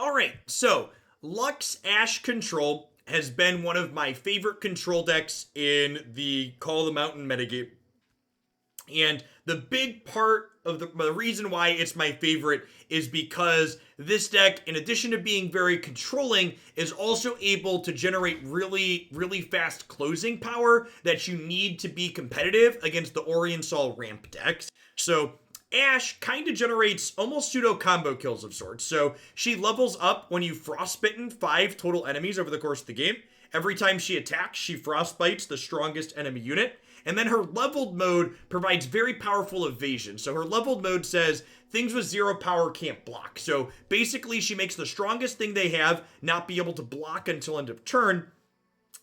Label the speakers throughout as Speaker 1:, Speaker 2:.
Speaker 1: Alright, so Lux Ashe Control has been one of my favorite control decks in the Call of the Mountain metagame. And the big part of the reason why it's my favorite is because this deck, in addition to being very controlling, is also able to generate really, really fast closing power that you need to be competitive against the Oriental ramp decks. So Ashe kind of generates almost pseudo combo kills of sorts. So she levels up when you frostbitten 5 total enemies over the course of the game. Every time she attacks, she frostbites the strongest enemy unit. And then her leveled mode provides very powerful evasion. So her leveled mode says things with 0 power can't block. So basically she makes the strongest thing they have not be able to block until end of turn.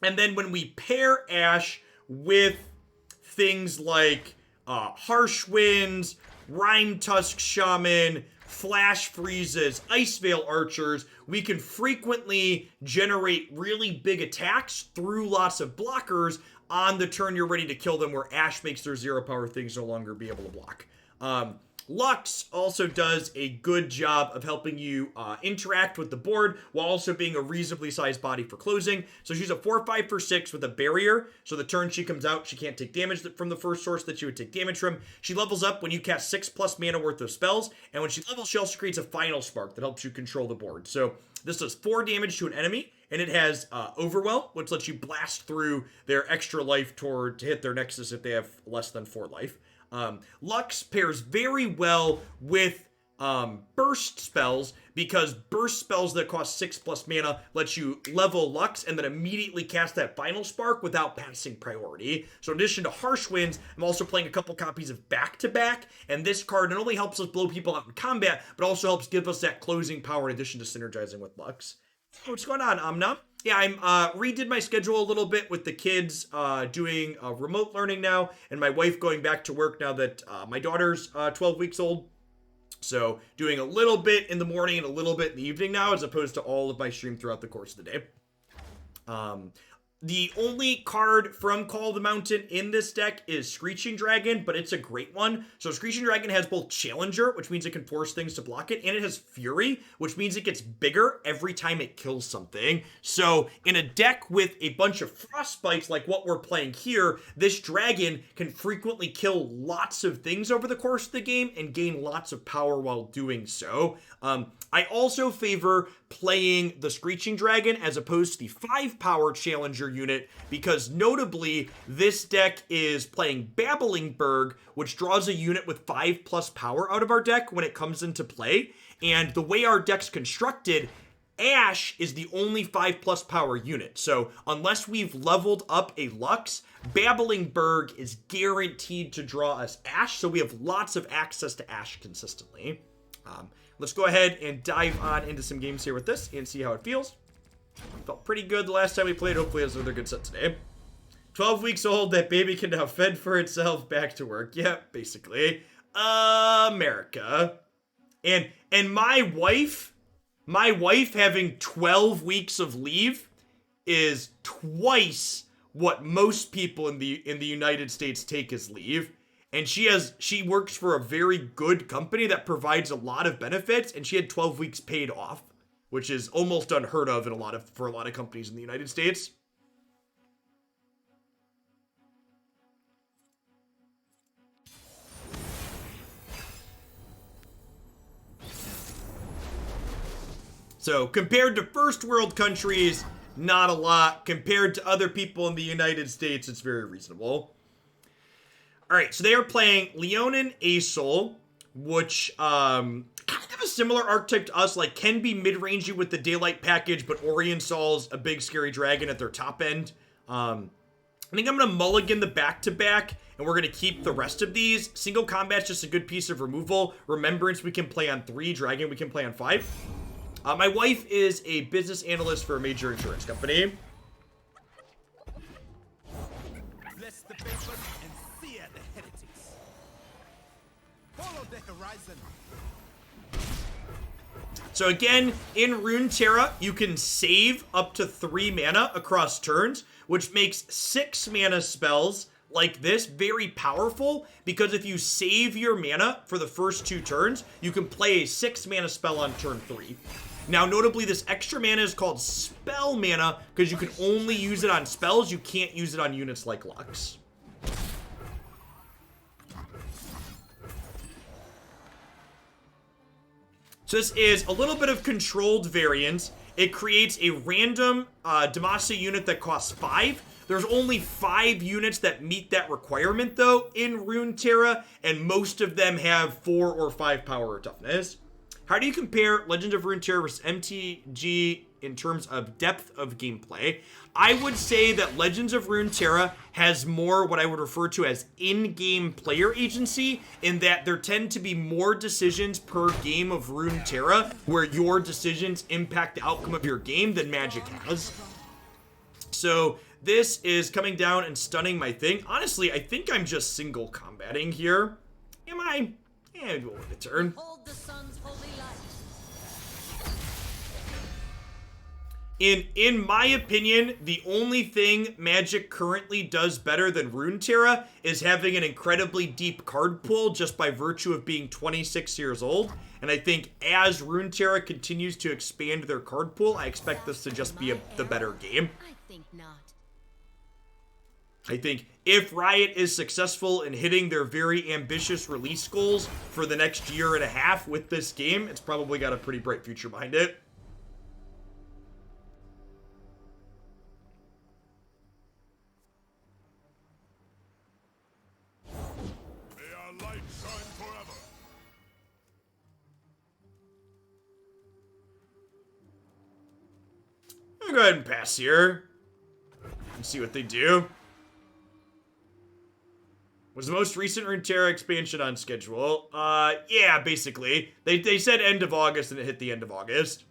Speaker 1: And then when we pair Ashe with things like Harsh Winds, Rime Tusk Shaman, Flash Freezes, Ice Veil Archers, we can frequently generate really big attacks through lots of blockers on the turn you're ready to kill them, where Ashe makes their 0 power things no longer be able to block. Lux also does a good job of helping you interact with the board while also being a reasonably sized body for closing. So she's a 4/5 for 6 with a barrier. So the turn she comes out, she can't take damage from the first source that you would take damage from. She levels up when you cast 6+ mana worth of spells. And when she levels, she also creates a final spark that helps you control the board. So this does 4 damage to an enemy. And it has Overwhelm, which lets you blast through their extra life to hit their Nexus if they have less than 4 life. Lux pairs very well with burst spells, because burst spells that cost 6+ mana lets you level Lux and then immediately cast that final spark without passing priority. So in addition to Harsh Winds, I'm also playing a couple copies of Back to Back, and this card not only helps us blow people out in combat, but also helps give us that closing power in addition to synergizing with Lux. What's going on, Amna? Yeah, I'm redid my schedule a little bit with the kids doing remote learning now, and my wife going back to work now that my daughter's 12 weeks old. So doing a little bit in the morning and a little bit in the evening now, as opposed to all of my stream throughout the course of the day. The only card from Call of the Mountain in this deck is Screeching Dragon, but it's a great one. So Screeching Dragon has both Challenger, which means it can force things to block it, and it has Fury, which means it gets bigger every time it kills something. So in a deck with a bunch of Frostbites like what we're playing here, this dragon can frequently kill lots of things over the course of the game and gain lots of power while doing so. I also favor playing the Screeching Dragon as opposed to the 5-power Challenger unit, because notably this deck is playing Babbling Berg, which draws a unit with 5+ power out of our deck when it comes into play. And the way our deck's constructed, Ashe is the only 5+ power unit. So unless we've leveled up a Lux, Babbling Berg is guaranteed to draw us Ashe, so we have lots of access to Ashe consistently. Let's go ahead and dive on into some games here with this and see how it feels. Felt pretty good the last time we played. Hopefully it's another good set today. 12 weeks old, that baby can now fend for itself, back to work. Yep, basically. America. And my wife having 12 weeks of leave is twice what most people in the United States take as leave. And she works for a very good company that provides a lot of benefits, and she had 12 weeks paid off, which is almost unheard of for a lot of companies in the United States. So compared to first world countries, not a lot. Compared to other people in the United States, it's very reasonable. Alright, so they are playing Leonin Asol, which kind of a similar archetype to us, like can be mid-rangey with the Daylight package, but Oriental's a big scary dragon at their top end. I think I'm going to mulligan the back-to-back, and we're going to keep the rest of these. Single combat's just a good piece of removal. Remembrance we can play on 3, Dragon we can play on 5. My wife is a business analyst for a major insurance company. Bless the papers and sear the heretics. Follow the horizon. So again, in Runeterra, you can save up to 3 mana across turns, which makes 6 mana spells like this very powerful, because if you save your mana for the first 2 turns, you can play a 6 mana spell on turn 3. Now, notably, this extra mana is called spell mana because you can only use it on spells. You can't use it on units like Lux. So this is a little bit of controlled variance. It creates a random Demacia unit that costs 5. There's only 5 units that meet that requirement, though, in Runeterra, and most of them have 4 or 5 power or toughness. How do you compare Legend of Runeterra versus MTG in terms of depth of gameplay? I would say that Legends of Runeterra has more what I would refer to as in-game player agency, in that there tend to be more decisions per game of Runeterra where your decisions impact the outcome of your game than Magic has. So this is coming down and stunning my thing. Honestly, I think I'm just single combating here. Am I? Yeah, we'll win a turn. In my opinion, the only thing Magic currently does better than Runeterra is having an incredibly deep card pool just by virtue of being 26 years old. And I think as Runeterra continues to expand their card pool, I expect this to just be the better game.
Speaker 2: I think not.
Speaker 1: I think if Riot is successful in hitting their very ambitious release goals for the next year and a half with this game, it's probably got a pretty bright future behind it. I'll go ahead and pass here and see what they do. Was the most recent Runeterra expansion on schedule? Yeah, basically. They said end of August and it hit the end of August.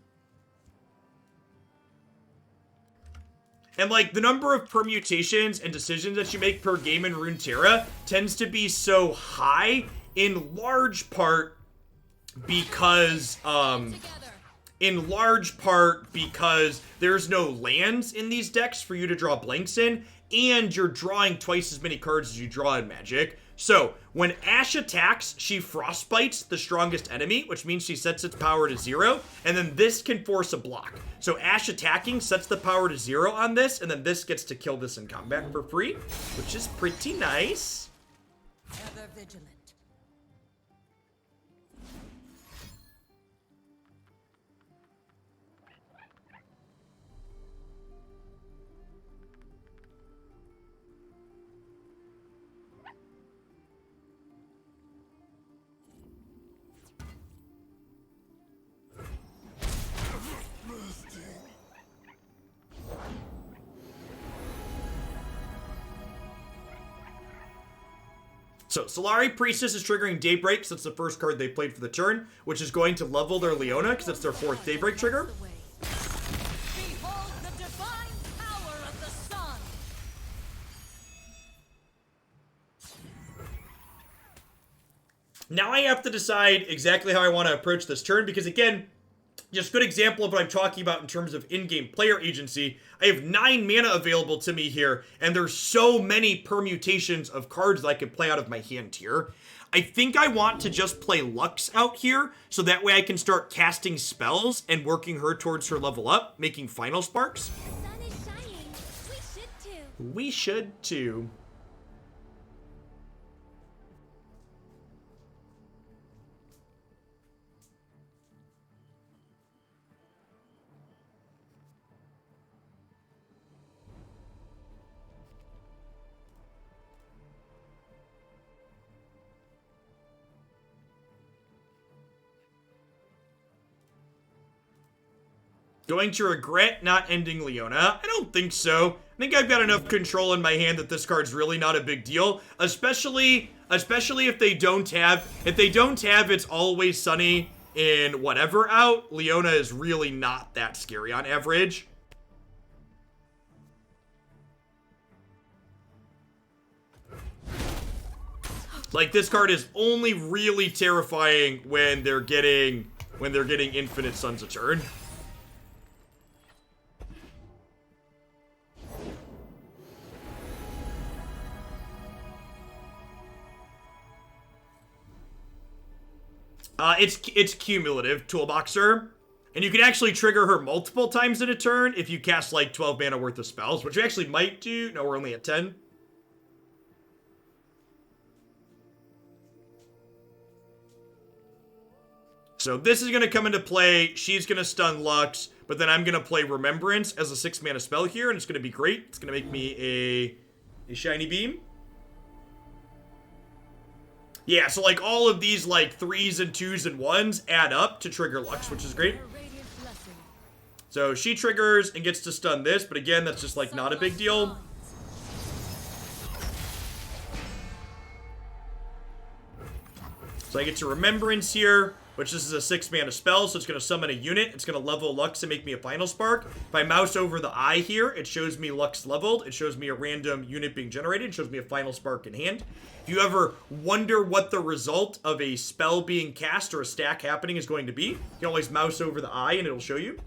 Speaker 1: And like the number of permutations and decisions that you make per game in Runeterra tends to be so high in large part because there's no lands in these decks for you to draw blanks in, and you're drawing twice as many cards as you draw in Magic. So when Ashe attacks, she frostbites the strongest enemy, which means she sets its power to 0, and then this can force a block. So Ashe attacking sets the power to 0 on this, and then this gets to kill this in combat for free, which is pretty nice.
Speaker 2: Ever vigilant.
Speaker 1: So, Solari Priestess is triggering Daybreak, so it's the first card they played for the turn, which is going to level their Leona, because it's their 4th Daybreak trigger.
Speaker 2: Behold the divine power of the sun.
Speaker 1: Now I have to decide exactly how I want to approach this turn, because again, just good example of what I'm talking about in terms of in-game player agency. I have 9 mana available to me here, and there's so many permutations of cards that I could play out of my hand here. I think I want to just play Lux out here, so that way I can start casting spells and working her towards her level up, making Final Sparks.
Speaker 2: The sun is shining. We should too.
Speaker 1: We should too. Going to regret not ending Leona? I don't think so. I think I've got enough control in my hand that this card's really not a big deal. Especially if they don't have It's Always Sunny in whatever out. Leona is really not that scary on average. Like, this card is only really terrifying when they're getting infinite suns a turn. It's cumulative, Toolboxer. And you can actually trigger her multiple times in a turn if you cast like 12 mana worth of spells, which you actually might do. No, we're only at 10. So this is going to come into play. She's going to stun Lux, but then I'm going to play Remembrance as a 6 mana spell here, and it's going to be great. It's going to make me a shiny beam. Yeah, so like all of these like 3s and 2s and 1s add up to trigger Lux, which is great. So she triggers and gets to stun this, but again, that's just like not a big deal. So I get to Remembrance here, which this is a 6 mana spell, so it's going to summon a unit. It's going to level Lux and make me a Final Spark. If I mouse over the eye here, it shows me Lux leveled. It shows me a random unit being generated. It shows me a Final Spark in hand. If you ever wonder what the result of a spell being cast or a stack happening is going to be, you can always mouse over the eye and it'll show you.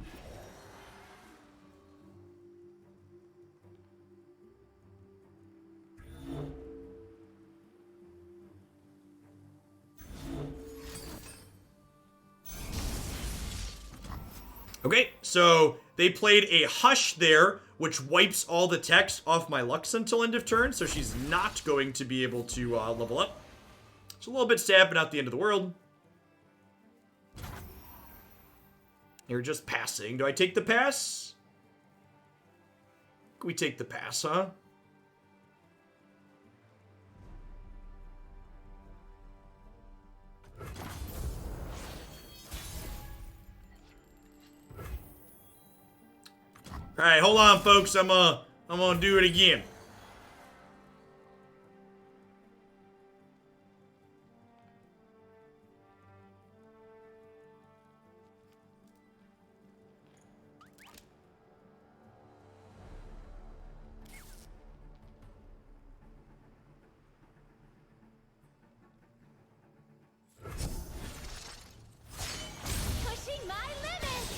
Speaker 1: Okay, so they played a Hush there, which wipes all the text off my Lux until end of turn, so she's not going to be able to level up. It's a little bit sad, but not the end of the world. You're just passing. Do I take the pass? We take the pass, huh? All right, hold on, folks. I'm gonna do it again.
Speaker 2: Pushing my limits.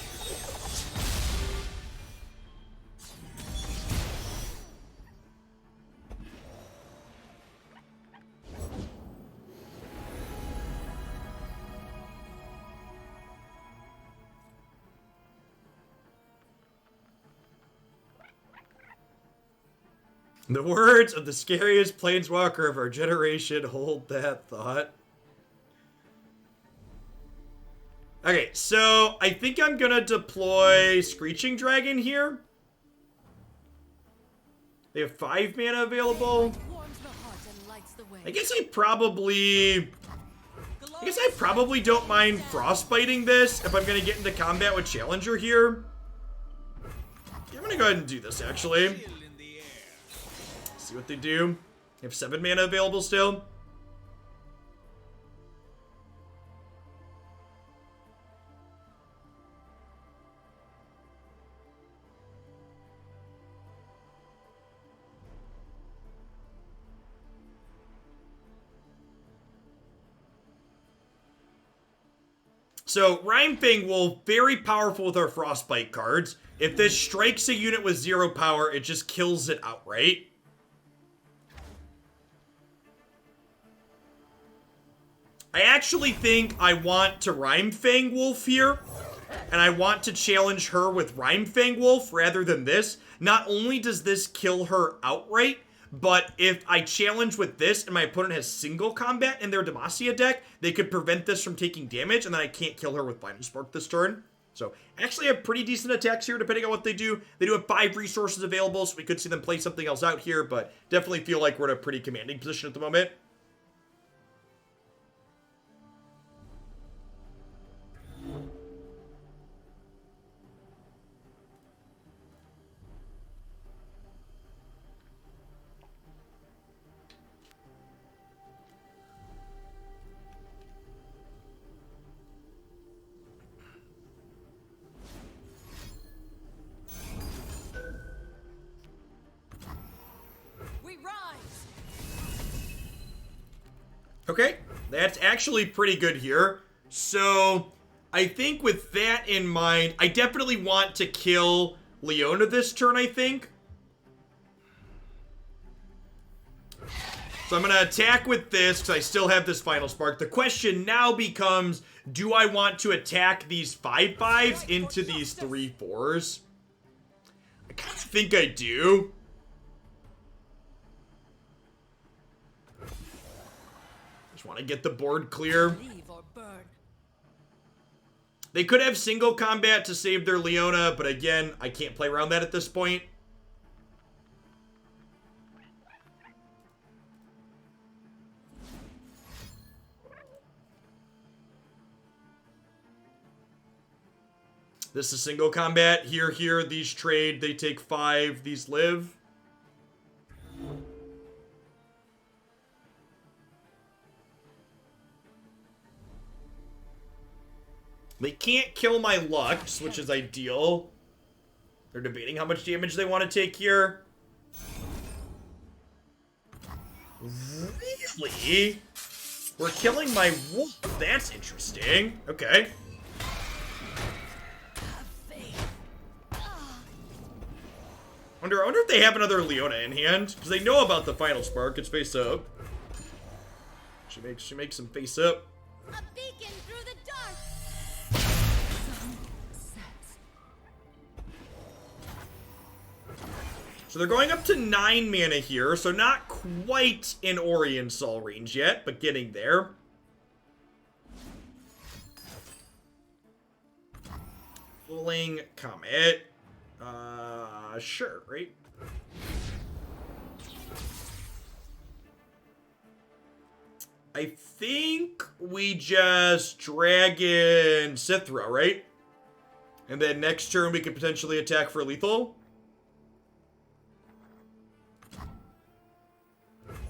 Speaker 1: The words of the scariest planeswalker of our generation hold that thought. Okay, so I think I'm gonna deploy Screeching Dragon here. They have 5 mana available.
Speaker 2: Warms the heart and lights the way.
Speaker 1: I guess I probably don't mind frostbiting this if I'm gonna get into combat with Challenger here. Yeah, I'm gonna go ahead and do this actually. See what they do. They have 7 mana available still. So, Rhyme Fang Wolf, very powerful with our Frostbite cards. If this strikes a unit with 0 power, it just kills it outright. I actually think I want to Rhyme Fang Wolf here, and I want to challenge her with Rhyme Fang Wolf rather than this. Not only does this kill her outright, but if I challenge with this and my opponent has single combat in their Demacia deck, they could prevent this from taking damage, and then I can't kill her with Final Spark this turn. So, actually have pretty decent attacks here depending on what they do. They do have 5 resources available, so we could see them play something else out here, but definitely feel like we're in a pretty commanding position at the moment.
Speaker 2: We rise.
Speaker 1: Okay, that's actually pretty good here. So, I think with that in mind, I definitely want to kill Leona this turn, I think. So I'm going to attack with this because I still have this Final Spark. The question now becomes, do I want to attack these 5/5s into these 3/4s? I kind of think I do. Just want to get the board clear.
Speaker 2: Leave or burn.
Speaker 1: They could have single combat to save their Leona, but again, I can't play around that at this point. This is single combat. Here, these trade. They take 5, these live. They can't kill my Lux, which is ideal. They're debating how much damage they want to take here. Really? We're killing my wolf. That's interesting. Okay. I wonder if they have another Leona in hand, because they know about the Final Spark. It's face up. She makes him face up.
Speaker 2: A beacon through the dark.
Speaker 1: So they're going up to 9 mana here, so not quite in Orion's Sol range yet, but getting there. Rolling Comet. Sure, right? I think we just Dragon Sithra, right? And then next turn we could potentially attack for lethal.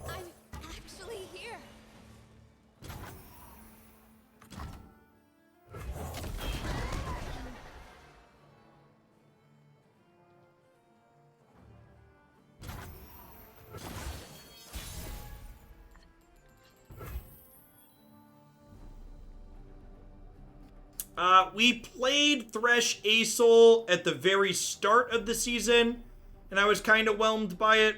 Speaker 2: I'm actually here.
Speaker 1: We played Thresh Aesol at the very start of the season, and I was kind of whelmed by it.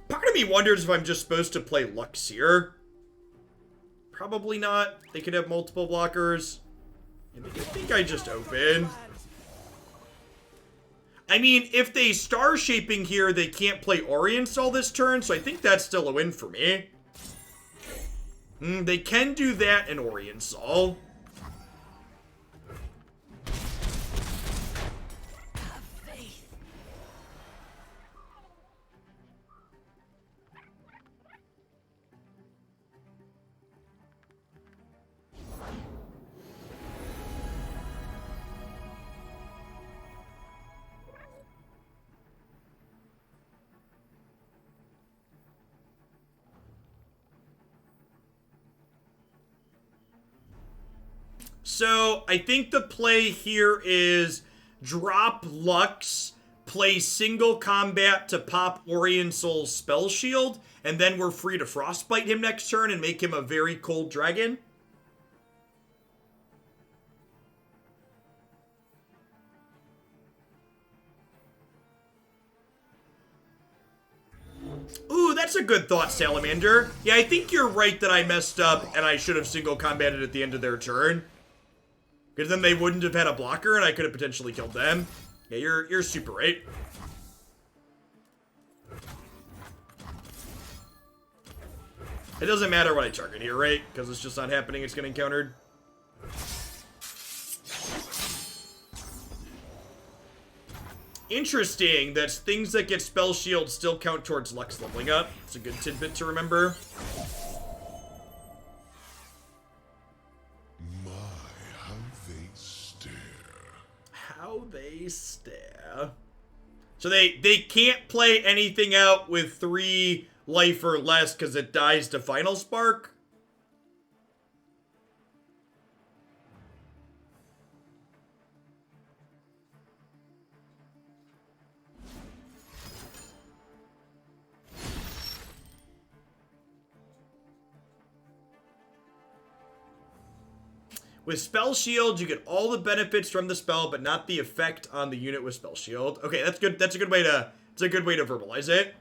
Speaker 1: Part of me wonders if I'm just supposed to play Lux here. Probably not. They could have multiple blockers. I think I just open. I mean, if they Star Shaping here, they can't play Orient Sol this turn, so I think that's still a win for me. They can do that in Orient Sol. So, I think the play here is drop Lux, play single combat to pop Orient Sol's Spell Shield, and then we're free to Frostbite him next turn and make him a very cold dragon. Ooh, that's a good thought, Salamander. Yeah, I think you're right that I messed up and I should have single combated at the end of their turn. Because then they wouldn't have had a blocker and I could have potentially killed them. Yeah, you're super right. It doesn't matter what I target here, right? Because it's just not happening, it's getting countered. Interesting that things that get Spell Shield still count towards Lux leveling up. It's a good tidbit to remember. How they stare. So they can't play anything out with 3 life or less because it dies to Final Spark. With Spell Shield, you get all the benefits from the spell, but not the effect on the unit with Spell Shield. Okay, that's good. That's a good way to It's a good way to verbalize it.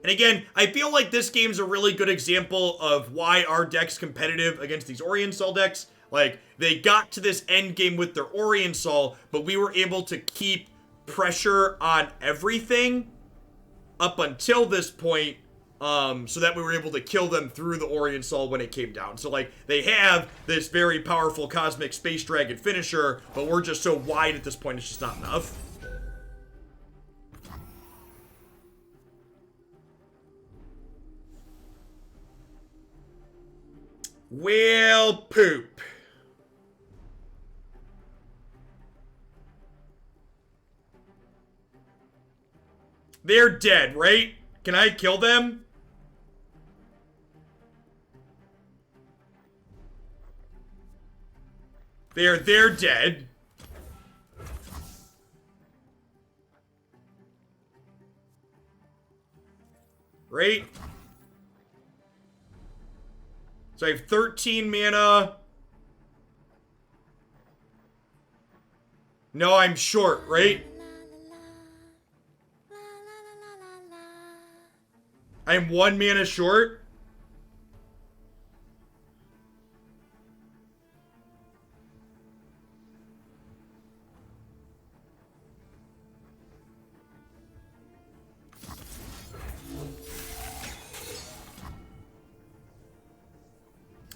Speaker 1: And again, I feel like this game's a really good example of why our deck's competitive against these Oriental decks. Like, they got to this end game with their Oriental, but we were able to keep pressure on everything up until this point, so that we were able to kill them through the Oriental when it came down. So, like, they have this very powerful Cosmic Space Dragon finisher, but we're just so wide at this point, it's just not enough. Well, poop. They're dead, right? Can I kill them? They're dead. Right? So I have 13 mana. No, I'm short, right? I'm 1 mana short.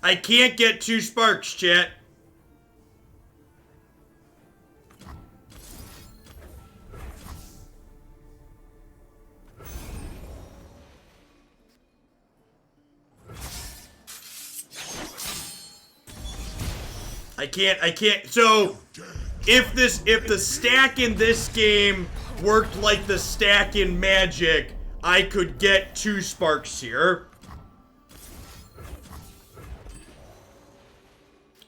Speaker 1: I can't get 2 sparks, chat. I can't. So, if the stack in this game worked like the stack in Magic, I could get 2 sparks here.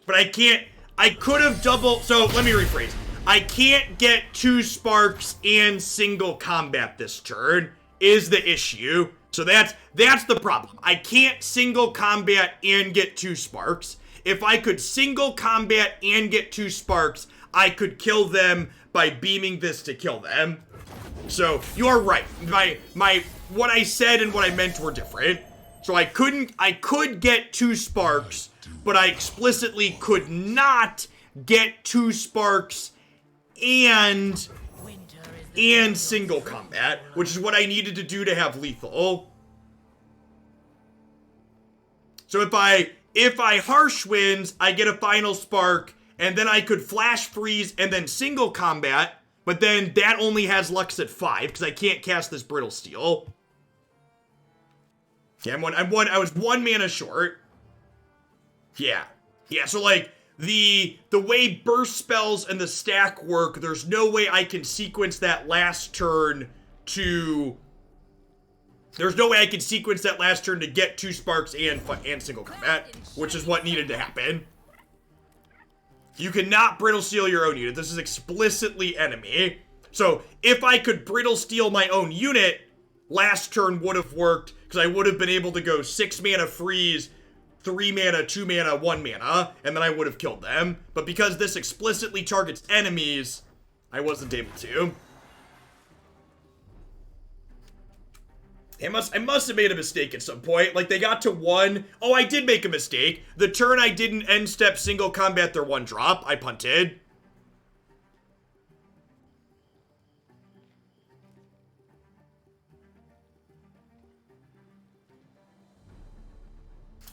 Speaker 1: But I can't. I could have double. So let me rephrase. I can't get 2 sparks and single combat this turn is the issue. So that's the problem. I can't single combat and get 2 sparks. If I could single combat and get 2 sparks, I could kill them by beaming this to kill them. So you're right. My what I said and what I meant were different. So I could get 2 sparks, but I explicitly could not get 2 sparks and single combat, which is what I needed to do to have lethal. So if I harsh winds, I get a final spark, and then I could flash freeze and then single combat, but then that only has Lux at 5 because I can't cast this Brittle Steel. Okay, I was 1 mana short. Yeah, so like the way burst spells and the stack work, there's no way I can sequence that last turn to get 2 sparks and single combat, which is what needed to happen. You cannot Brittle Steel your own unit. This is explicitly enemy. So if I could Brittle Steel my own unit, last turn would have worked, because I would have been able to go 6 mana freeze, 3 mana, 2 mana, 1 mana, and then I would have killed them. But because this explicitly targets enemies, I wasn't able to. I must have made a mistake at some point. Like, they got to 1. Oh, I did make a mistake. The turn I didn't end step single combat their 1-drop, I punted.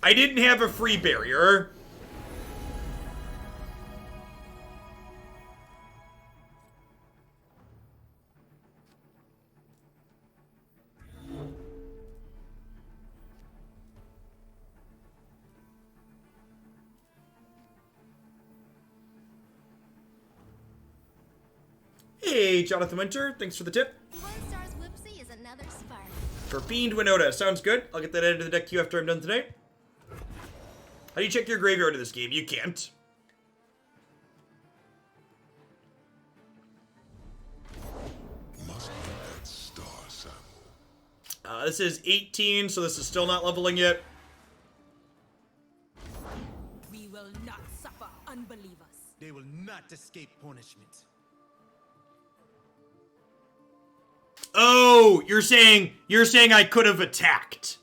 Speaker 1: I didn't have a free barrier. Hey, Jonathan Winter, thanks for the tip.
Speaker 2: 1 star's whoopsie is another spark.
Speaker 1: For Fiend Winota, sounds good. I'll get that added to the deck queue after I'm done today. How do you check your graveyard in this game? You can't. This is 18, so this is still not leveling yet.
Speaker 2: We will not suffer unbelievers.
Speaker 3: They will not escape punishment.
Speaker 1: Oh, you're saying I could have attacked.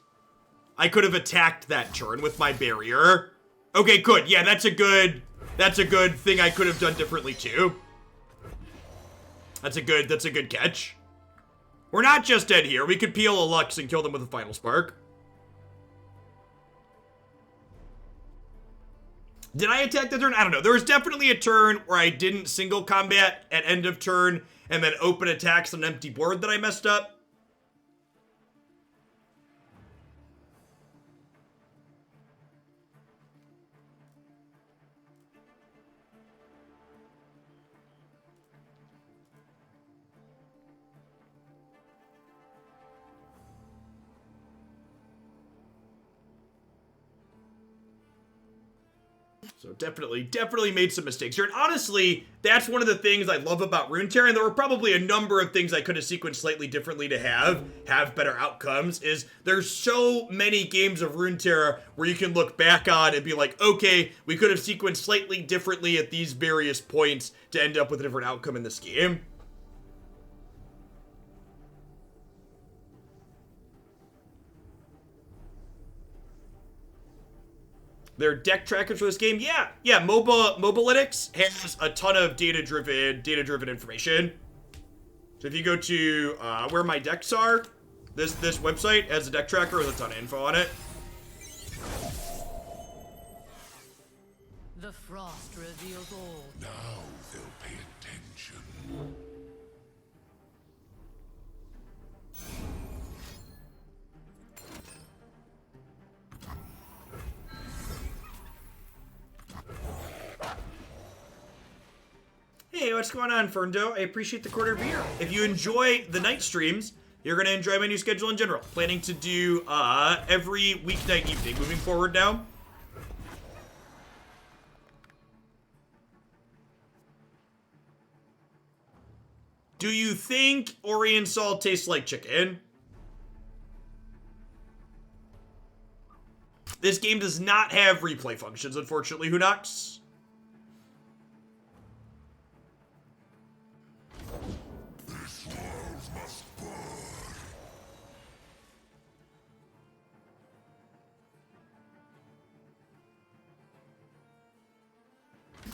Speaker 1: I could have attacked that turn with my barrier. Okay, good. Yeah, that's a good thing I could have done differently too. That's a good catch. We're not just dead here. We could peel a Lux and kill them with a Final Spark. Did I attack the turn? I don't know. There was definitely a turn where I didn't single combat at end of turn and then open attacks on an empty board that I messed up. So definitely made some mistakes here. And honestly, that's one of the things I love about Runeterra, and there were probably a number of things I could have sequenced slightly differently to have better outcomes, is there's so many games of Runeterra where you can look back on and be like, okay, we could have sequenced slightly differently at these various points to end up with a different outcome in this game. Their deck trackers for this game, yeah, Mobalytics has a ton of data-driven information. So if you go to where my decks are, this website has a deck tracker with a ton of info on it.
Speaker 4: The frost reveals all.
Speaker 5: Now they'll pay attention.
Speaker 1: Hey, what's going on, Ferndo? I appreciate the quarter beer. If you enjoy the night streams, you're going to enjoy my new schedule in general. Planning to do every weeknight evening moving forward now. Do you think Orient Salt tastes like chicken? This game does not have replay functions, unfortunately, Hunox.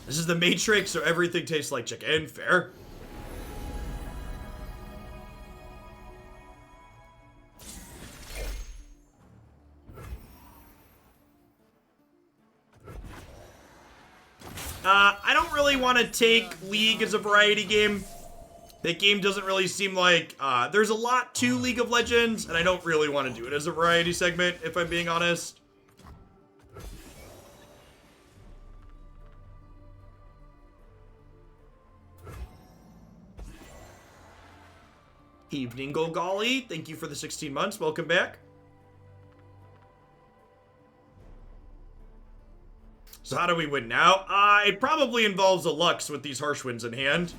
Speaker 1: This is the Matrix, so everything tastes like chicken. Fair. I don't really want to take League as a variety game. That game doesn't really seem like... there's a lot to League of Legends, and I don't really want to do it as a variety segment, if I'm being honest. Evening Golgali, thank you for the 16 months. Welcome back. So how do we win now? It probably involves a Lux with these Harsh Winds in hand.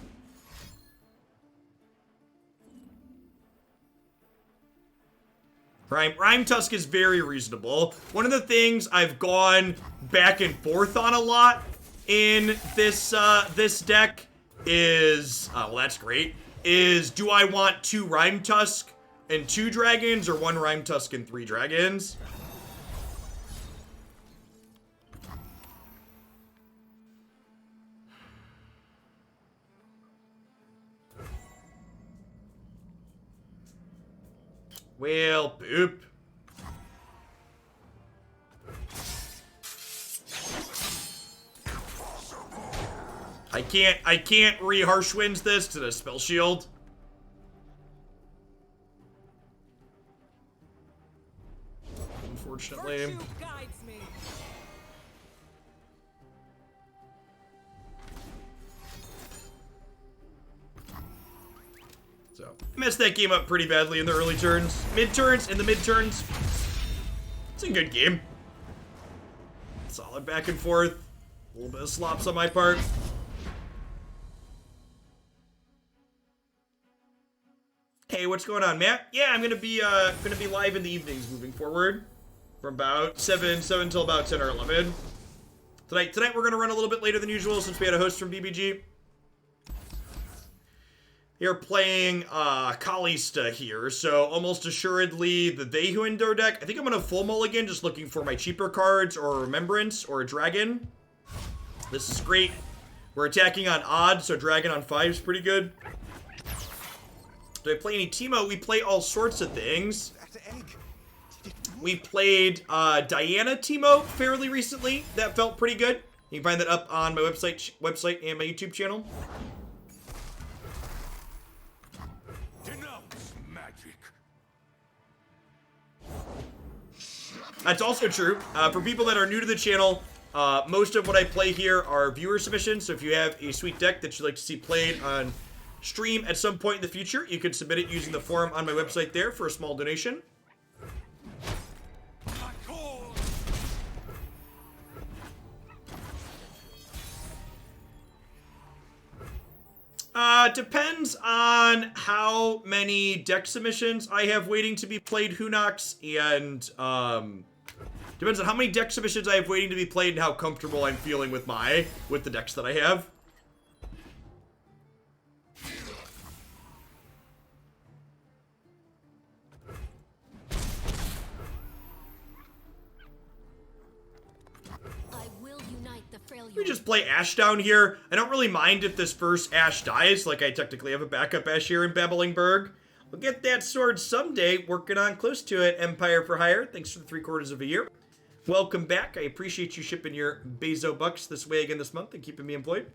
Speaker 1: Rhyme Tusk is very reasonable. One of the things I've gone back and forth on a lot in this this deck is, well, that's great, is do I want 2 Rhyme Tusk and 2 dragons, or 1 Rhyme Tusk and 3 dragons? Well, boop. I can't re-Harsh Winds this to the spell shield. Unfortunately. So, messed that game up pretty badly in the early turns. Mid-turns, in the mid-turns. It's a good game. Solid back and forth. A little bit of slops on my part. Hey, what's going on, Matt? Yeah, I'm gonna be live in the evenings moving forward, from about 7 till about 10 or 11. Tonight we're going to run a little bit later than usual since we had a host from BBG. They're playing Kalista here, so almost assuredly the They Who Endure deck. I think I'm going to full mulligan, just looking for my cheaper cards or a Remembrance or a Dragon. This is great. We're attacking on odd, so Dragon on 5 is pretty good. Do I play any Teemo? We play all sorts of things. We played Diana Teemo fairly recently. That felt pretty good. You can find that up on my website and my YouTube channel.
Speaker 5: Denounce magic.
Speaker 1: That's also true. For people that are new to the channel, most of what I play here are viewer submissions. So if you have a sweet deck that you'd like to see played on stream at some point in the future, you can submit it using the form on my website there for a small donation. Depends on how many deck submissions I have waiting to be played, Hunox, and depends on how many deck submissions I have waiting to be played and how comfortable I'm feeling with the decks that I have. We just play Ashe down here. I don't really mind if this first Ashe dies, like I technically have a backup Ashe here in Babblingburg. We'll get that sword someday, working on close to it. Empire for Hire, thanks for the 3/4 of a year. Welcome back. I appreciate you shipping your Bezo bucks this way again this month and keeping me employed.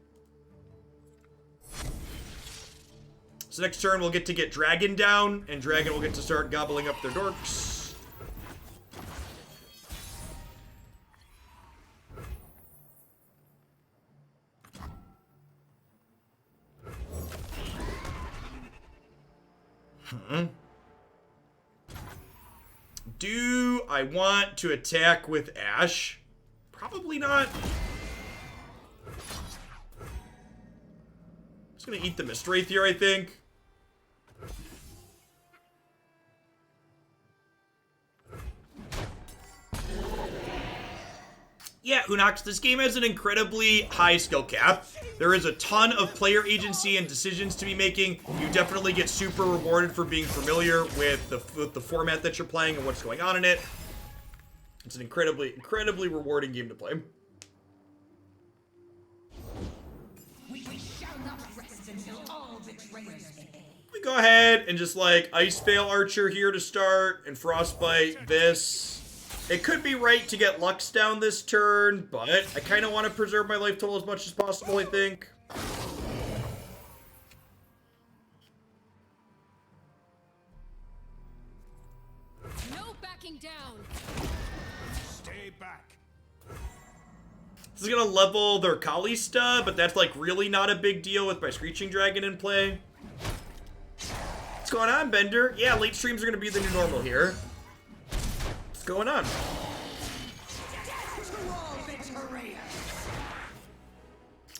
Speaker 1: So next turn we'll get to get Dragon down, and Dragon will get to start gobbling up their dorks. Do I want to attack with Ashe? Probably not. Just gonna eat the Mistwraith here, I think. Yeah, Hunox, this game has an incredibly high skill cap. There is a ton of player agency and decisions to be making. You definitely get super rewarded for being familiar with the format that you're playing and what's going on in it. It's an incredibly rewarding game to play.
Speaker 6: We shall not rest until all betrayers pay.
Speaker 1: We go ahead and just like Ice Veil Archer here to start and Frostbite this. It could be right to get Lux down this turn, but I kind of want to preserve my life total as much as possible, I think.
Speaker 2: No backing down.
Speaker 5: Stay back.
Speaker 1: This is going to level their Kalista, but that's like really not a big deal with my Screeching Dragon in play. What's going on, Bender? Yeah, late streams are going to be the new normal here. What's going on?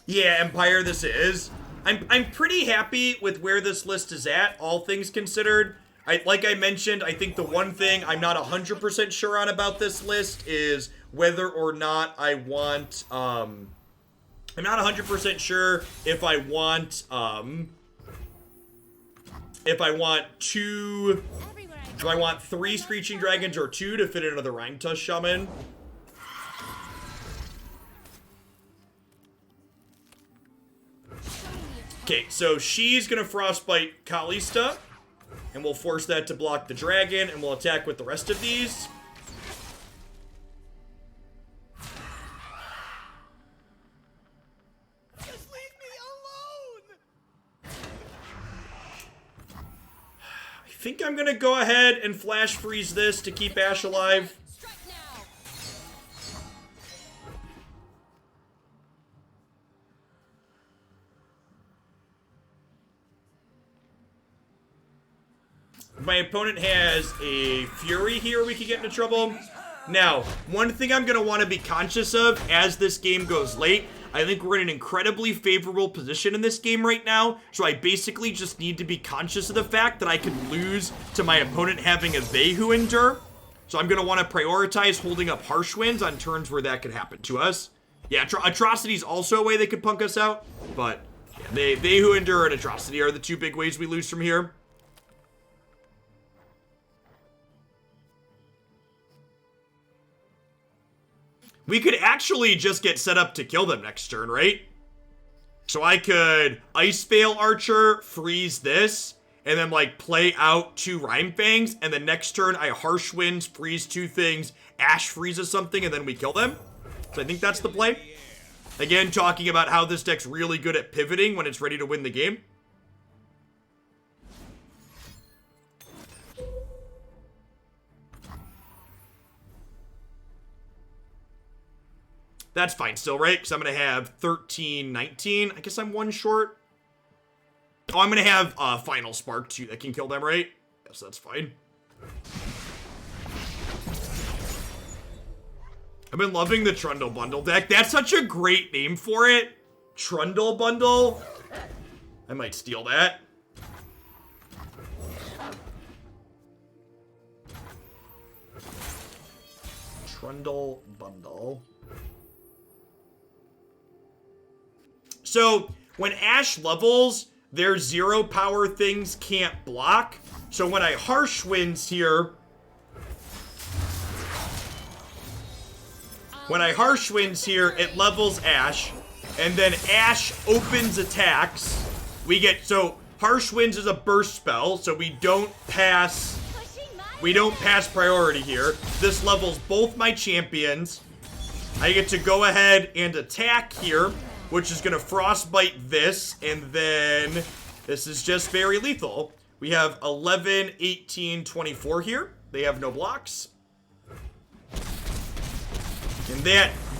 Speaker 1: Yeah, Empire this is. I'm pretty happy with where this list is at, all things considered. Like I mentioned, I think the one thing I'm not 100% sure on about this list is whether or not I want, I'm not 100% sure if I want two, do I want 3 Screeching Dragons or 2 to fit in another Rangtusk Shaman? Okay, so she's gonna Frostbite Kalista, and we'll force that to block the dragon, and we'll attack with the rest of these.
Speaker 3: Just leave me alone!
Speaker 1: I think I'm gonna go ahead and flash freeze this to keep Ashe alive.
Speaker 2: Strike now.
Speaker 1: My opponent has a Fury here, we could get into trouble. Now, one thing I'm going to want to be conscious of as this game goes late, I think we're in an incredibly favorable position in this game right now, so I basically just need to be conscious of the fact that I could lose to my opponent having a They Who Endure. So I'm going to want to prioritize holding up Harsh Winds on turns where that could happen to us. Yeah, Atrocity's also a way they could punk us out, but yeah, they who endure an Atrocity are the two big ways we lose from here. We could actually just get set up to kill them next turn, right? So I could Ice Veil Archer, freeze this, and then like play out 2 Rhyme Fangs, and the next turn I Harsh Winds, freeze 2 things, Ashe freezes something, and then we kill them. So I think that's the play. Again, talking about how this deck's really good at pivoting when it's ready to win the game. That's fine still, right? Because I'm going to have 13, 19. I guess I'm 1 short. Oh, I'm going to have Final Spark, too, that can kill them, right? Yes, that's fine. I've been loving the Trundle Bundle deck. That's such a great name for it. Trundle Bundle. I might steal that. Trundle Bundle. So, when Ashe levels, their 0 power things can't block. So when I Harsh Winds here... When I Harsh Winds here, it levels Ashe. And then Ashe opens attacks. We get... So, Harsh Winds is a burst spell, so we don't pass... We don't pass priority here. This levels both my champions. I get to go ahead and attack here, which is going to frostbite this, and then this is just very lethal. We have 11, 18, 24 here. They have no blocks. And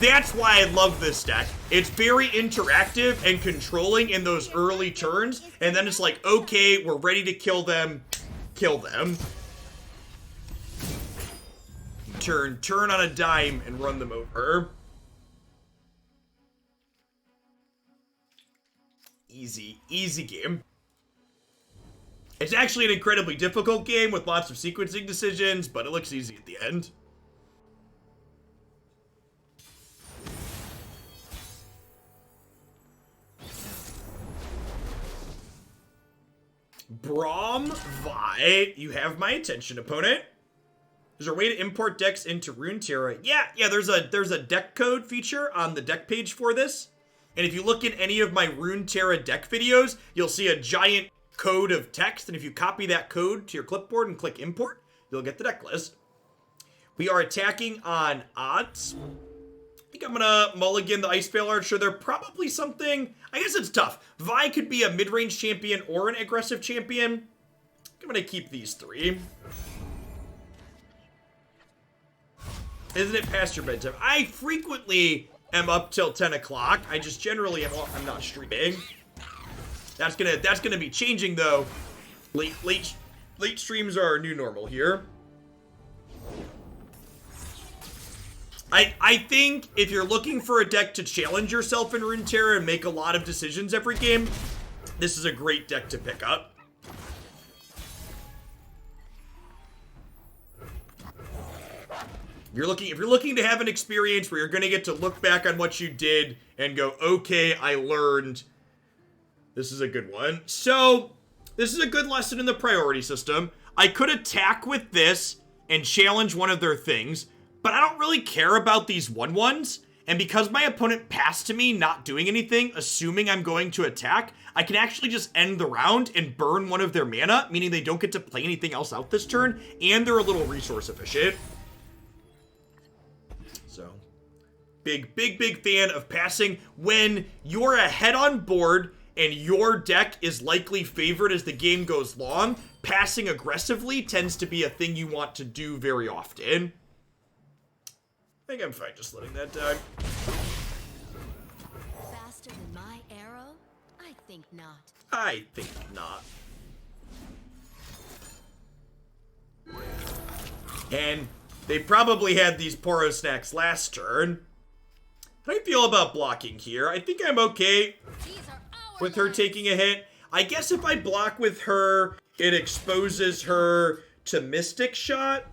Speaker 1: that's why I love this deck. It's very interactive and controlling in those early turns, and then it's like, okay, we're ready to kill them. Kill them. Turn on a dime and run them over. Easy game. It's actually an incredibly difficult game with lots of sequencing decisions, but it looks easy at the end. Braum Vi, you have my attention, opponent. Is there a way to import decks into Runeterra? Yeah, there's a deck code feature on the deck page for this. And if you look at any of my Runeterra deck videos, you'll see a giant code of text. And if you copy that code to your clipboard and click import, you'll get the deck list. We are attacking on odds. I think I'm gonna mulligan the Ice Veil Archer. They're probably something... I guess it's tough. Vi could be a mid-range champion or an aggressive champion. I'm gonna keep these 3. Isn't it past your bedtime? I frequently am up till 10 o'clock. I just generally I'm not streaming. That's gonna be changing though. Late streams are our new normal here. I think if you're looking for a deck to challenge yourself in Runeterra and make a lot of decisions every game, this is a great deck to pick up. If you're looking to have an experience where you're going to get to look back on what you did and go, okay, I learned, this is a good one. So, this is a good lesson in the priority system. I could attack with this and challenge one of their things, but I don't really care about these 1/1s. And because my opponent passed to me not doing anything, assuming I'm going to attack, I can actually just end the round and burn one of their mana, meaning they don't get to play anything else out this turn, and they're a little resource efficient. So, big fan of passing when you're ahead on board and your deck is likely favored as the game goes long. Passing aggressively tends to be a thing you want to do very often. I think I'm fine just letting that die.
Speaker 2: Faster than my arrow? I think not.
Speaker 1: I think not. And they probably had these Poro Snacks last turn. How do I feel about blocking here? I think I'm okay
Speaker 2: These are our
Speaker 1: with her
Speaker 2: lives.
Speaker 1: taking a hit. I guess if I block with her, it exposes her to Mystic Shot.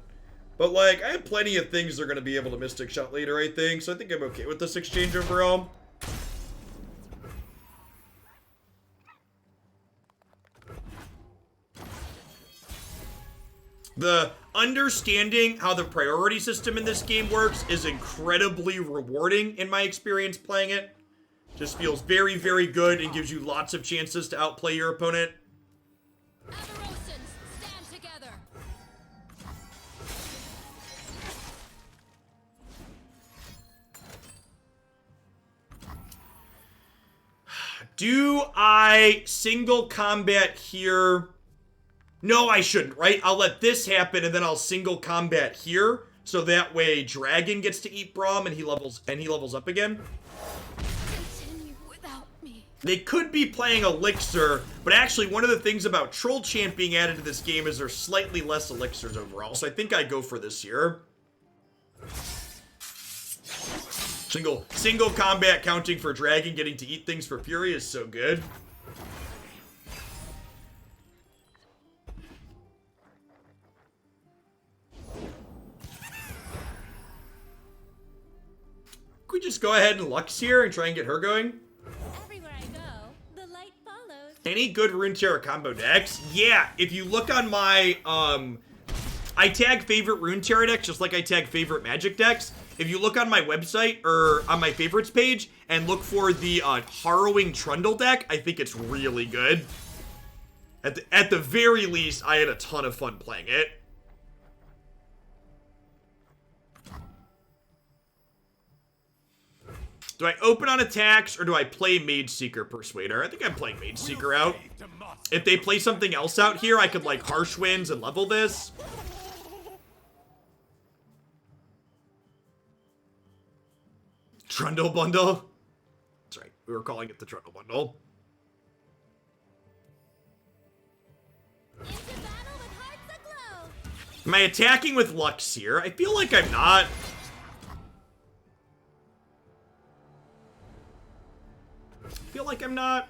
Speaker 1: But, like, I have plenty of things they're going to be able to Mystic Shot later, I think. So I think I'm okay with this exchange overall. The understanding how the priority system in this game works is incredibly rewarding in my experience playing it. Just feels very, very good and gives you lots of chances to outplay your opponent.
Speaker 2: Avarosans, stand together.
Speaker 1: Do I single combat here? No, I shouldn't, right? I'll let this happen and then I'll single combat here. So that way Dragon gets to eat Braum and he levels up again.
Speaker 2: Continue without me.
Speaker 1: They could be playing Elixir, but actually one of the things about Troll Champ being added to this game is there's slightly less Elixirs overall. So I think I go for this here. Single combat counting for Dragon getting to eat things for Fury is so good. Could we just go ahead and Lux here and try and get her going?
Speaker 2: Everywhere I go, the light follows.
Speaker 1: Any good Runeterra combo decks? Yeah, if you look on my, I tag favorite Runeterra decks just like I tag favorite Magic decks. If you look on my website or on my favorites page and look for the Harrowing Trundle deck, I think it's really good. At the very least, I had a ton of fun playing it. Do I open on attacks or do I play Mage Seeker Persuader? I think I'm playing Mage Seeker out. If they play something else out here, I could like Harsh Winds and level this. Trundle Bundle. That's right. We were calling it the Trundle Bundle.
Speaker 2: Into battle with hearts aglow.
Speaker 1: Am I attacking with Lux here? I feel like I'm not. I feel like I'm not.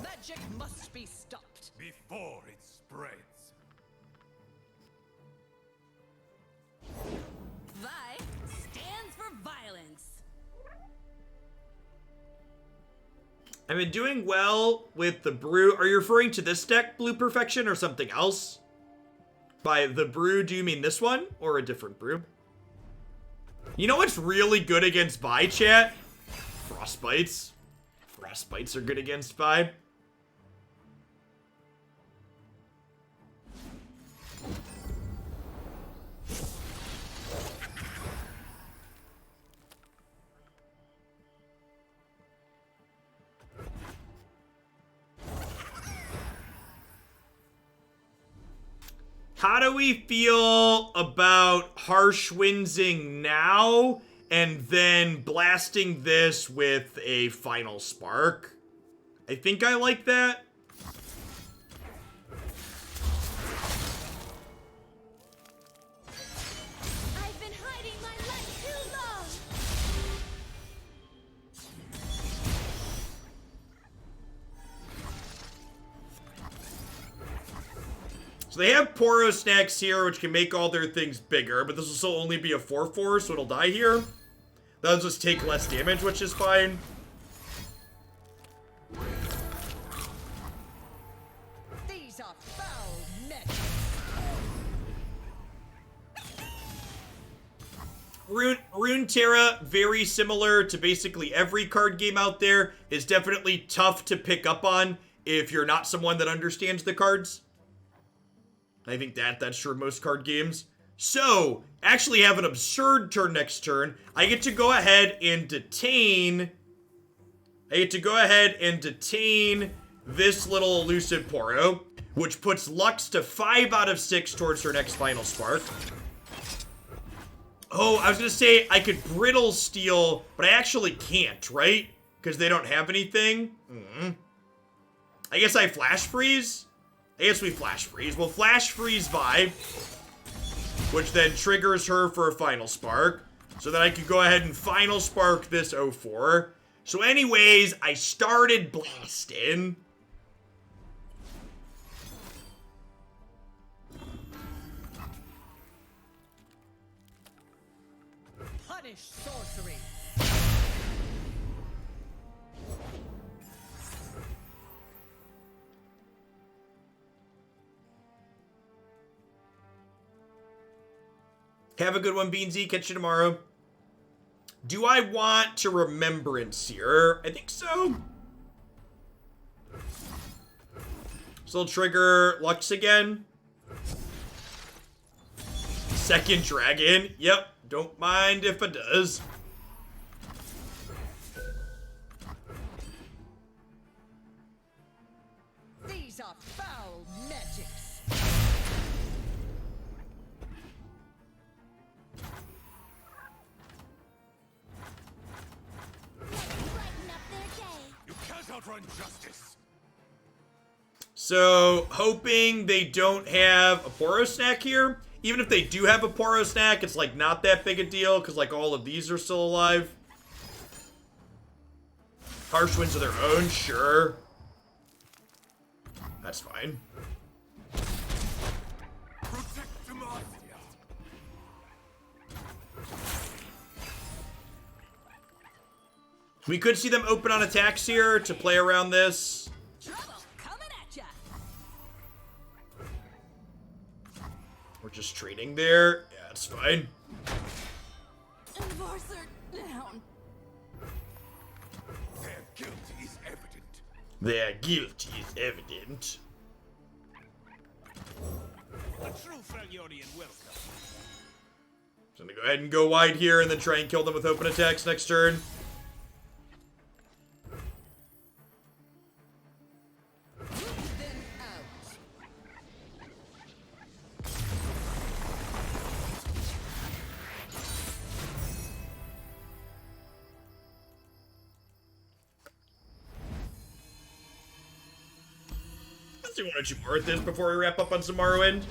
Speaker 6: Magic must be stopped.
Speaker 5: Before it spreads.
Speaker 2: Vi stands for violence.
Speaker 1: I've been doing well with the Brew. Are you referring to this deck, Blue Perfection, or something else? By the Brew, do you mean this one or a different Brew? You know what's really good against Vi, chat? Frostbites. Frostbites are good against Vi. How do we feel about Harsh Windsing now and then blasting this with a Final Spark? I think I like that.
Speaker 2: I've been hiding my light too long.
Speaker 1: So they have Poro Snacks here, which can make all their things bigger, but this will still only be a 4/4, so it'll die here. That'll just take less damage, which is fine.
Speaker 6: These are foul men.
Speaker 1: Runeterra, very similar to basically every card game out there, is definitely tough to pick up on if you're not someone that understands the cards. I think that's true of most card games. So, actually have an absurd turn next turn. I get to go ahead and detain... this little elusive Poro, which puts Lux to 5 out of 6 towards her next Final Spark. Oh, I was gonna say I could Brittle Steel, but I actually can't, right? Because they don't have anything. I guess I Flash Freeze? I guess we Flash Freeze. We'll Flash Freeze Vi, which then triggers her for a Final Spark. so that I could go ahead and final spark this 04. So anyways, I started blasting.
Speaker 4: Punish sorcery.
Speaker 1: Have a good one, Beansy. Catch you tomorrow. Do I want to remembrance here? I think so. So I'll trigger Lux again. Second dragon. Yep. Don't mind if it does.
Speaker 4: These are foul magics.
Speaker 2: Brighten up their day.
Speaker 5: You can't outrun justice.
Speaker 1: So, hoping they don't have a Poro Snack here. Even if they do have a Poro Snack, it's like not that big a deal because like all of these are still alive. Harsh winds of their own, sure. That's fine.
Speaker 5: Protect Demacia.
Speaker 1: We could see them open on attacks here to play around this.
Speaker 4: Trouble coming at ya.
Speaker 1: We're just trading there. Yeah, it's fine.
Speaker 2: Enforcer down.
Speaker 5: Their guilt is evident.
Speaker 1: Their guilt is evident.
Speaker 5: A true Fagionian welcome.
Speaker 1: So I'm gonna go ahead and go wide here and then try and kill them with open attacks next turn.
Speaker 4: Then out.
Speaker 1: Let's do one or two more at this before we wrap up on some Morrowind.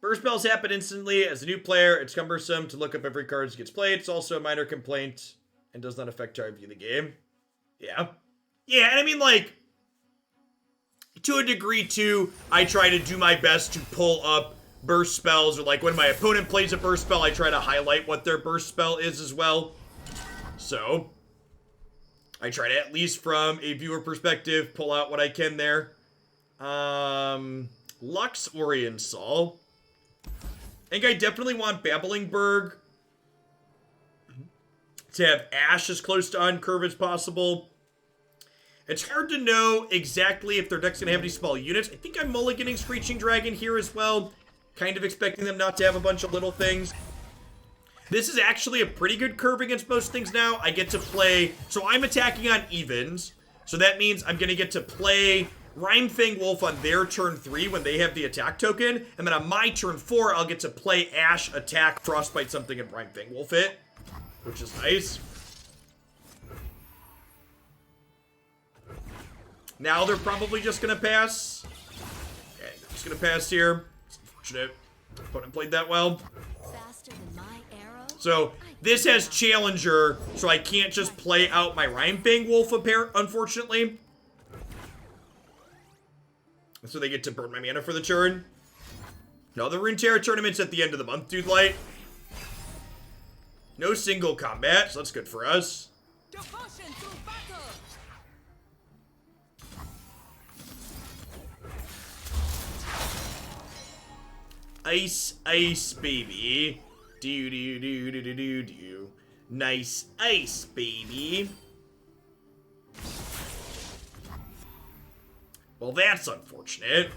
Speaker 1: Burst spells happen instantly. As a new player, it's cumbersome to look up every card that gets played. It's also a minor complaint and does not affect how I view the game. Yeah. Yeah, and I mean, like, to a degree, too, I try to do my best to pull up burst spells, or, like, when my opponent plays a burst spell, I try to highlight what their burst spell is as well. So, I try to, at least from a viewer perspective, pull out what I can there. Lux Orion Sol. I think I definitely want Babblingberg to have Ashe as close to uncurve as possible. It's hard to know exactly if their deck's going to have any small units. I think I'm mulliganing Screeching Dragon here as well. Kind of expecting them not to have a bunch of little things. This is actually a pretty good curve against most things now. I get to play... So I'm attacking on evens. So that means I'm going to get to play Rhymefang Wolf on their turn 3 when they have the attack token. And then on my turn 4, I'll get to play Ashe, attack, Frostbite something, and Rhymefang Wolf it. Which is nice. Now they're probably just going to pass. Okay, they're just going to pass here. It's unfortunate. Opponent played that well.
Speaker 2: Faster than my arrow.
Speaker 1: So, this has Challenger, so I can't just play out my Rhymefang Wolf, unfortunately. So they get to burn my mana for the turn. No, the Runeterra tournament's at the end of the month, dude light. No single combat, so that's good for us.
Speaker 4: Devotion to battle.
Speaker 1: Ice, ice, baby. Do, do, do, do, do, do, do. Nice ice, baby. Well, that's unfortunate.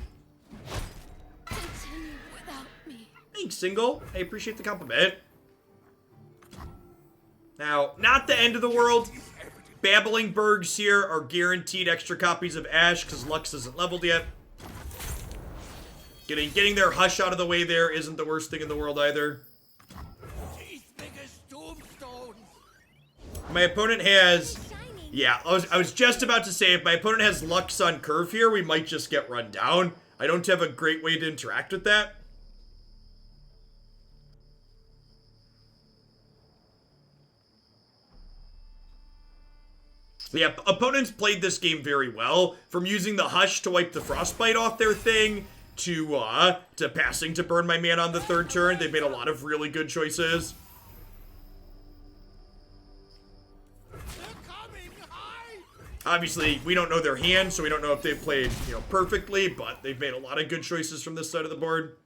Speaker 2: Continue without me.
Speaker 1: Thanks, Single. I appreciate the compliment. Now, not the end of the world. Babblingbergs here are guaranteed extra copies of Ashe because Lux isn't leveled yet. Getting their Hush out of the way there isn't the worst thing in the world either.
Speaker 3: He's big as tombstones.
Speaker 1: My opponent has...
Speaker 2: Shiny.
Speaker 1: Yeah, I was just about to say, if my opponent has Lux on curve here, we might just get run down. I don't have a great way to interact with that. Yeah, opponents played this game very well, from using the Hush to wipe the Frostbite off their thing, to passing to burn my man on the third turn. They've made a lot of really good choices. Obviously, we don't know their hand, so we don't know if they've played, perfectly, but they've made a lot of good choices from this side of the board.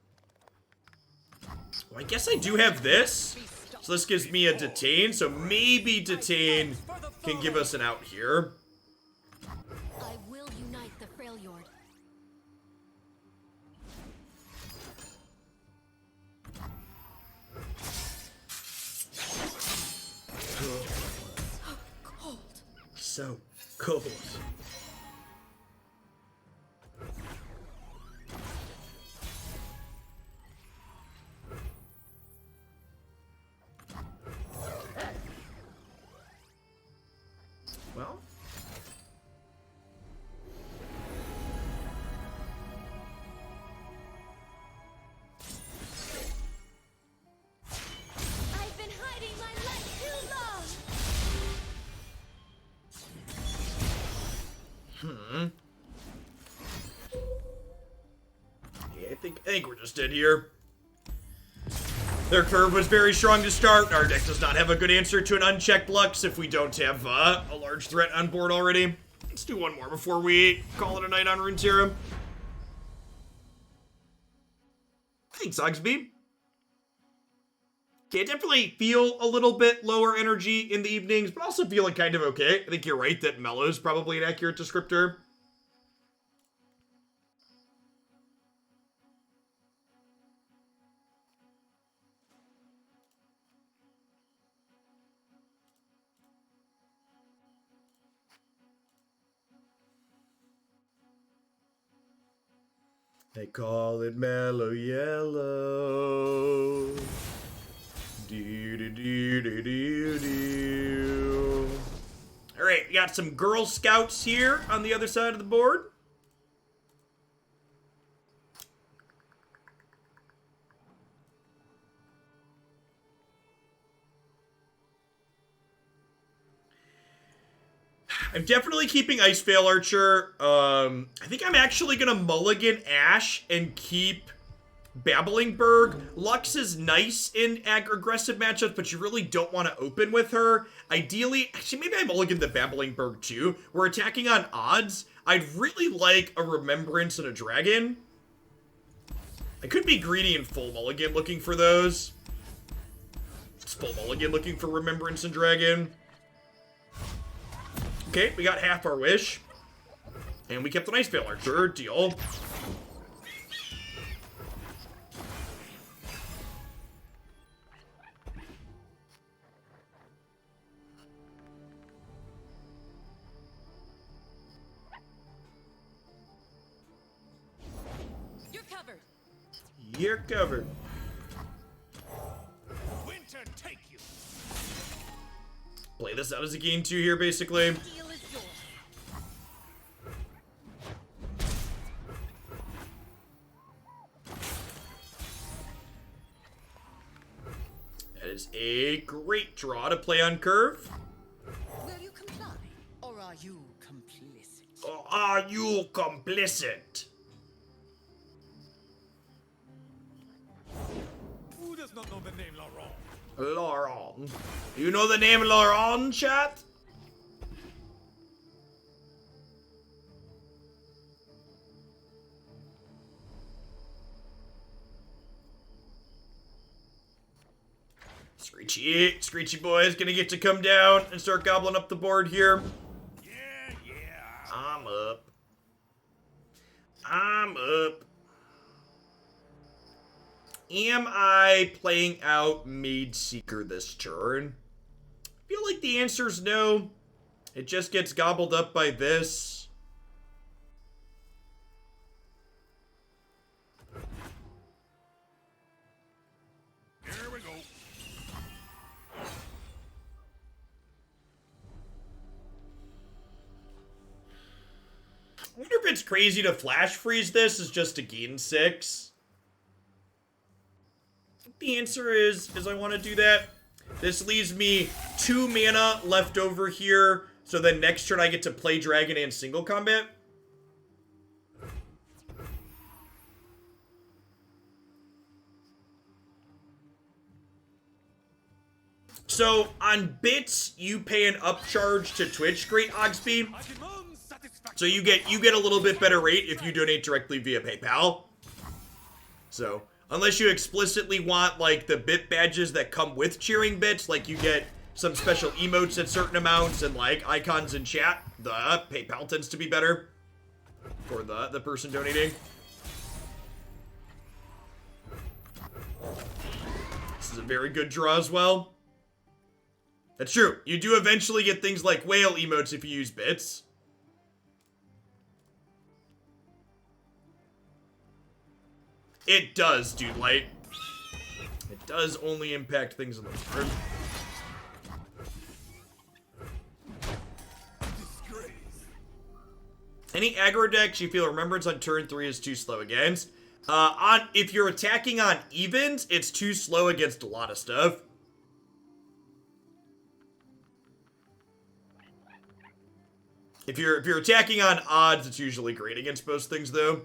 Speaker 1: Well, I guess I do have this. So this gives me a Detain, so maybe Detain can give us an out here.
Speaker 2: I will unite the Freljord.
Speaker 1: So cold. Well,
Speaker 2: I've been hiding my light too long.
Speaker 1: yeah, I think we're just dead here. Their curve was very strong to start. Our deck does not have a good answer to an unchecked Lux if we don't have a large threat on board already. Let's do one more before we call it a night on Runeterra. Thanks, Oxby. Okay, I definitely feel a little bit lower energy in the evenings, but also feeling kind of okay. I think you're right that mellow is probably an accurate descriptor. They call it mellow yellow. Do do do do do do. All right, we got some Girl Scouts here on the other side of the board. I'm definitely keeping Ice Veil Archer. I think I'm actually gonna mulligan Ashe and keep Babbling Berg. Lux is nice in aggressive matchups, but you really don't want to open with her. Ideally, actually, maybe I mulligan the Babbling Berg too. We're attacking on odds. I'd really like a Remembrance and a Dragon. I could be greedy and full mulligan looking for those. It's full mulligan looking for Remembrance and Dragon. Okay, we got half our wish. And we kept the Ice Veil Archer. Deal.
Speaker 4: You're covered.
Speaker 1: You're covered.
Speaker 5: Winter take you.
Speaker 1: Play this out as a game 2 here, basically.
Speaker 4: Deal is yours.
Speaker 1: That is a great draw to play on curve.
Speaker 4: Will you comply, or are you complicit?
Speaker 1: Or are you complicit?
Speaker 5: Who does not know the name Laurent?
Speaker 1: Laurent. You know the name Laurent, chat? Screechy boy is gonna get to come down and start gobbling up the board here.
Speaker 5: Yeah, yeah.
Speaker 1: I'm up. I'm up. Am I playing out Maid Seeker this turn? I feel like the answer's no. It just gets gobbled up by this.
Speaker 5: Here we go.
Speaker 1: I wonder if it's crazy to flash freeze this is just to gain 6. The answer is I want to do that. This leaves me 2 mana left over here, so then next turn I get to play dragon and single combat. So, on bits, you pay an upcharge to Twitch, Great Oxby.
Speaker 5: I demand satisfaction.
Speaker 1: So you get a little bit better rate if you donate directly via PayPal. So, unless you explicitly want, like, the bit badges that come with cheering bits, like you get some special emotes at certain amounts and, like, icons in chat, the PayPal tends to be better for the person donating. This is a very good draw as well. That's true. You do eventually get things like whale emotes if you use bits. It does, dude, light. It does only impact things in the board. Any aggro decks you feel Remembrance on turn 3 is too slow against? If you're attacking on evens, it's too slow against a lot of stuff. If you're attacking on odds, it's usually great against most things, though.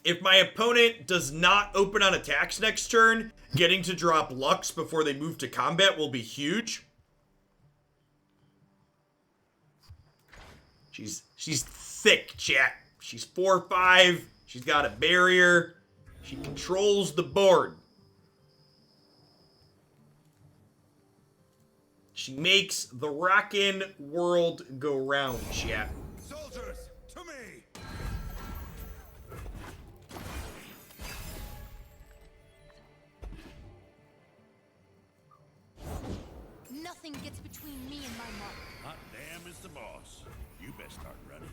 Speaker 1: If my opponent does not open on attacks next turn, getting to drop Lux before they move to combat will be huge. She's thick, chat. She's 4/5. She's got a barrier. She controls the board. She makes the rockin' world go round, chat.
Speaker 5: Soldiers, to me.
Speaker 2: Nothing gets between me and my mark.
Speaker 5: Hot damn is the boss. You best start running.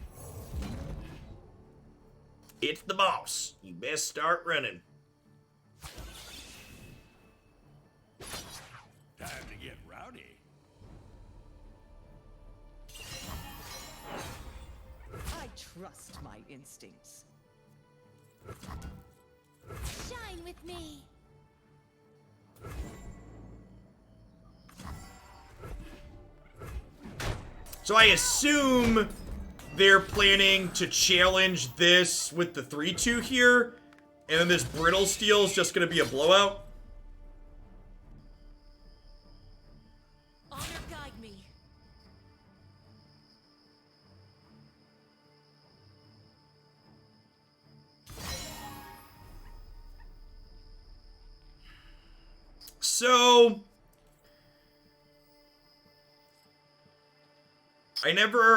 Speaker 1: It's the boss. You best start running.
Speaker 5: Time to get rowdy.
Speaker 4: I trust my instincts.
Speaker 2: Shine with me.
Speaker 1: So I assume they're planning to challenge this with the 3-2 here, and then this Brittle Steel is just going to be a blowout.
Speaker 2: Honor guide me.
Speaker 1: So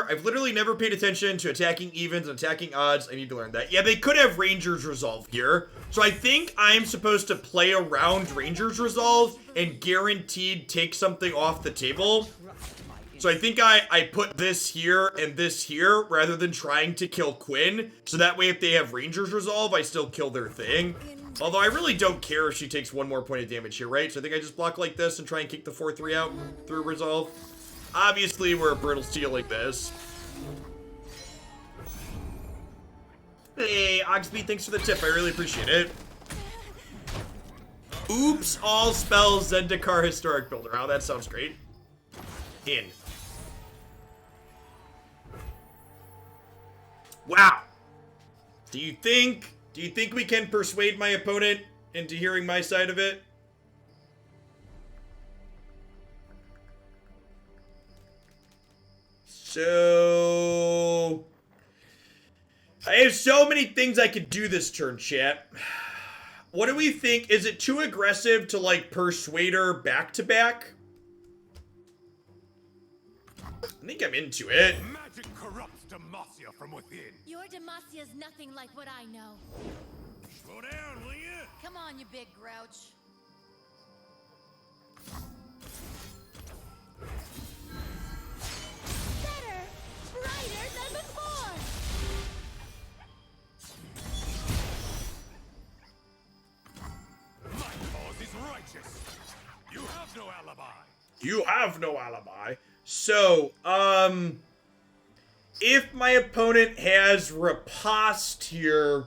Speaker 1: I've literally never paid attention to attacking evens and attacking odds. I need to learn that. Yeah, they could have Ranger's Resolve here. So I think I'm supposed to play around Ranger's Resolve and guaranteed take something off the table. So I think I put this here and this here rather than trying to kill Quinn. So that way if they have Ranger's Resolve, I still kill their thing. Although I really don't care if she takes 1 more point of damage here, right? So I think I just block like this and try and kick the 4-3 out through Resolve. Obviously, we're a Brittle Steel like this. Hey, Oxby, thanks for the tip. I really appreciate it. Oops, all spells Zendikar Historic Builder. Oh, that sounds great. In. Wow. Do you think we can persuade my opponent into hearing my side of it? So I have so many things I could do this turn, chat. What do we think? Is it too aggressive to, like, persuade her back-to-back? I think I'm into it.
Speaker 5: Magic corrupts Demacia from within.
Speaker 2: Your Demasia's nothing like what I know.
Speaker 5: Slow down, will you?
Speaker 2: Come on, you big grouch. Better, brighter than before.
Speaker 5: My cause is righteous. You have no alibi.
Speaker 1: You have no alibi. So, if my opponent has riposte here,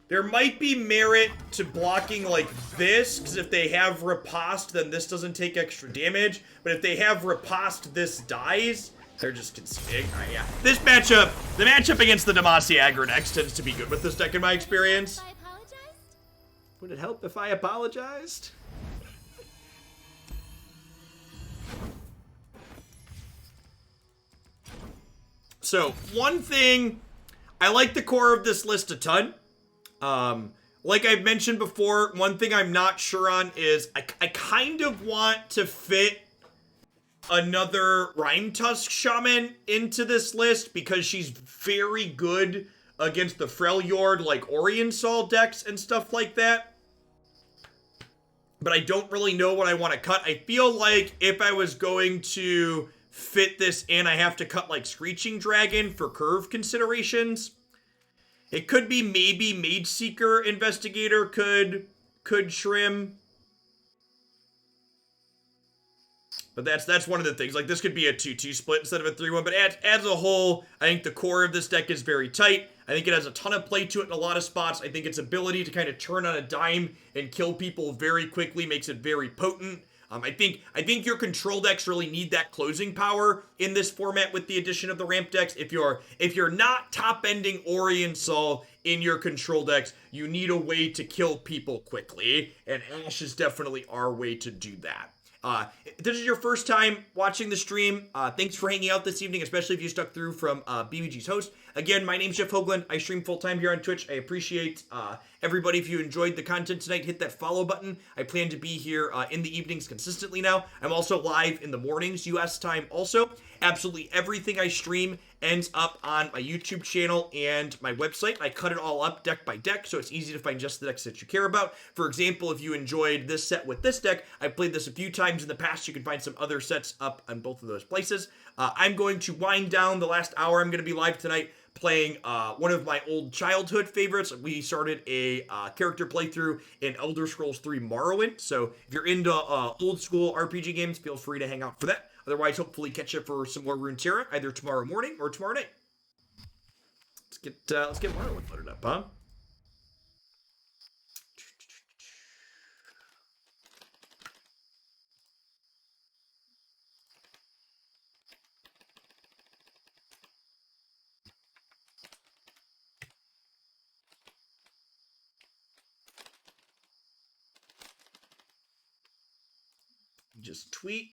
Speaker 1: there might be merit to blocking like this, because if they have riposte, then this doesn't take extra damage. But if they have riposte, this dies. They're just conceding. All right, yeah. This matchup, the matchup against the Demacia aggro decks tends to be good with this deck in my experience.
Speaker 2: I apologized?
Speaker 1: Would it help if I apologized? So, one thing, I like the core of this list a ton. Like I've mentioned before, one thing I'm not sure on is I kind of want to fit another Rhyme Tusk Shaman into this list because she's very good against the Freljord, like Oriensol decks and stuff like that. But I don't really know what I want to cut. I feel like if I was going to fit this in, I have to cut like Screeching Dragon for curve considerations. It could be maybe Mage Seeker Investigator could trim. But that's one of the things. Like, this could be a 2-2 split instead of a 3-1. But as a whole, I think the core of this deck is very tight. I think it has a ton of play to it in a lot of spots. I think its ability to kind of turn on a dime and kill people very quickly makes it very potent. I think your control decks really need that closing power in this format with the addition of the ramp decks. If you're not top-ending Oriensol in your control decks, you need a way to kill people quickly, and Ashe is definitely our way to do that. If this is your first time watching the stream, thanks for hanging out this evening, especially if you stuck through from BBG's host. Again, my name's Jeff Hoagland. I stream full-time here on Twitch. I appreciate everybody. If you enjoyed the content tonight, hit that follow button. I plan to be here in the evenings consistently now. I'm also live in the mornings, US time also. Absolutely everything I stream ends up on my YouTube channel and my website. I cut it all up deck by deck, so it's easy to find just the decks that you care about. For example, if you enjoyed this set with this deck, I played this a few times in the past. You can find some other sets up on both of those places. I'm going to wind down the last hour. I'm going to be live tonight playing one of my old childhood favorites. We started a character playthrough in Elder Scrolls 3 Morrowind, so if you're into old school RPG games, feel free to hang out for that. Otherwise, hopefully catch you for some more Runeterra either tomorrow morning or tomorrow night. Let's get Morrowind loaded up, huh? Just tweet